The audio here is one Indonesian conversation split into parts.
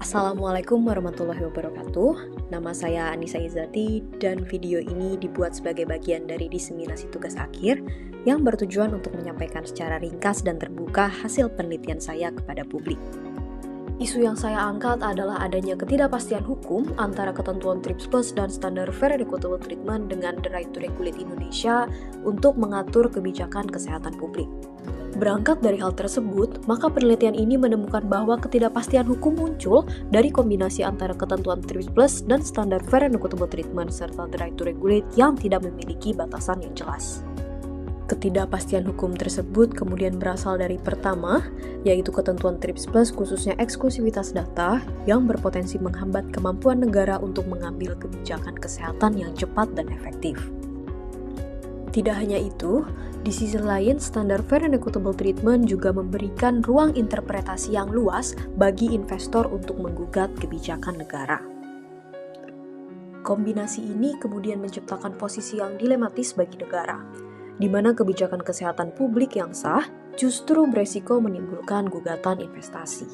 Assalamualaikum warahmatullahi wabarakatuh. Nama saya Anissa Izzati dan video ini dibuat sebagai bagian dari diseminasi tugas akhir yang bertujuan untuk menyampaikan secara ringkas dan terbuka hasil penelitian saya kepada publik. Isu yang saya angkat adalah adanya ketidakpastian hukum antara ketentuan TRIPS Plus dan standar Fair and Equitable Treatment dengan The Right to Regulate Indonesia untuk mengatur kebijakan kesehatan publik. Berangkat dari hal tersebut, maka penelitian ini menemukan bahwa ketidakpastian hukum muncul dari kombinasi antara ketentuan TRIPS Plus dan standar Fair and Equitable Treatment serta The Right to Regulate yang tidak memiliki batasan yang jelas. Ketidakpastian hukum tersebut kemudian berasal dari pertama, yaitu ketentuan TRIPS Plus khususnya eksklusivitas data yang berpotensi menghambat kemampuan negara untuk mengambil kebijakan kesehatan yang cepat dan efektif. Tidak hanya itu, di sisi lain, standar Fair and Equitable Treatment juga memberikan ruang interpretasi yang luas bagi investor untuk menggugat kebijakan negara. Kombinasi ini kemudian menciptakan posisi yang dilematis bagi negara, di mana kebijakan kesehatan publik yang sah justru beresiko menimbulkan gugatan investasi.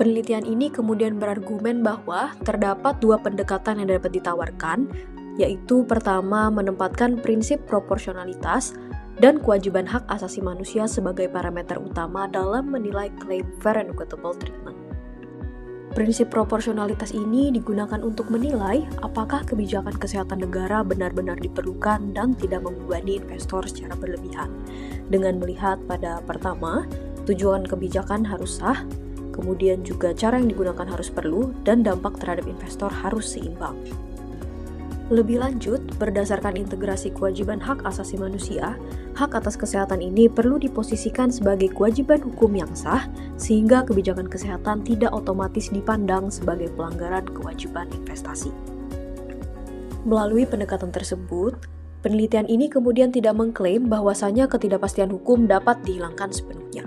Penelitian ini kemudian berargumen bahwa terdapat dua pendekatan yang dapat ditawarkan, yaitu pertama menempatkan prinsip proporsionalitas dan kewajiban hak asasi manusia sebagai parameter utama dalam menilai klaim fair and equitable treatment. Prinsip proporsionalitas ini digunakan untuk menilai apakah kebijakan kesehatan negara benar-benar diperlukan dan tidak membebani investor secara berlebihan. Dengan melihat pada pertama, tujuan kebijakan harus sah, kemudian juga cara yang digunakan harus perlu, dan dampak terhadap investor harus seimbang. Lebih lanjut, berdasarkan integrasi kewajiban hak asasi manusia, hak atas kesehatan ini perlu diposisikan sebagai kewajiban hukum yang sah, sehingga kebijakan kesehatan tidak otomatis dipandang sebagai pelanggaran kewajiban investasi. Melalui pendekatan tersebut, penelitian ini kemudian tidak mengklaim bahwasanya ketidakpastian hukum dapat dihilangkan sepenuhnya,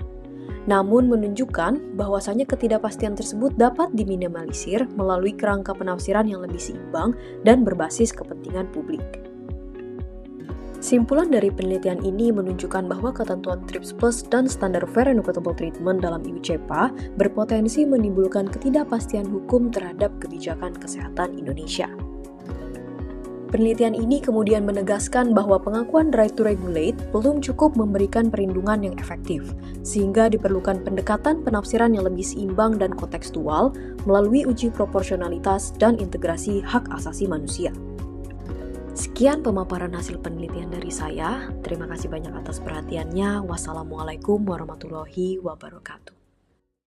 namun menunjukkan bahwasanya ketidakpastian tersebut dapat diminimalisir melalui kerangka penafsiran yang lebih seimbang dan berbasis kepentingan publik. Simpulan dari penelitian ini menunjukkan bahwa ketentuan TRIPS Plus dan standar Fair and Equitable Treatment dalam IUCPA berpotensi menimbulkan ketidakpastian hukum terhadap kebijakan kesehatan Indonesia. Penelitian ini kemudian menegaskan bahwa pengakuan right to regulate belum cukup memberikan perlindungan yang efektif, sehingga diperlukan pendekatan penafsiran yang lebih seimbang dan kontekstual melalui uji proporsionalitas dan integrasi hak asasi manusia. Sekian pemaparan hasil penelitian dari saya. Terima kasih banyak atas perhatiannya. Wassalamualaikum warahmatullahi wabarakatuh.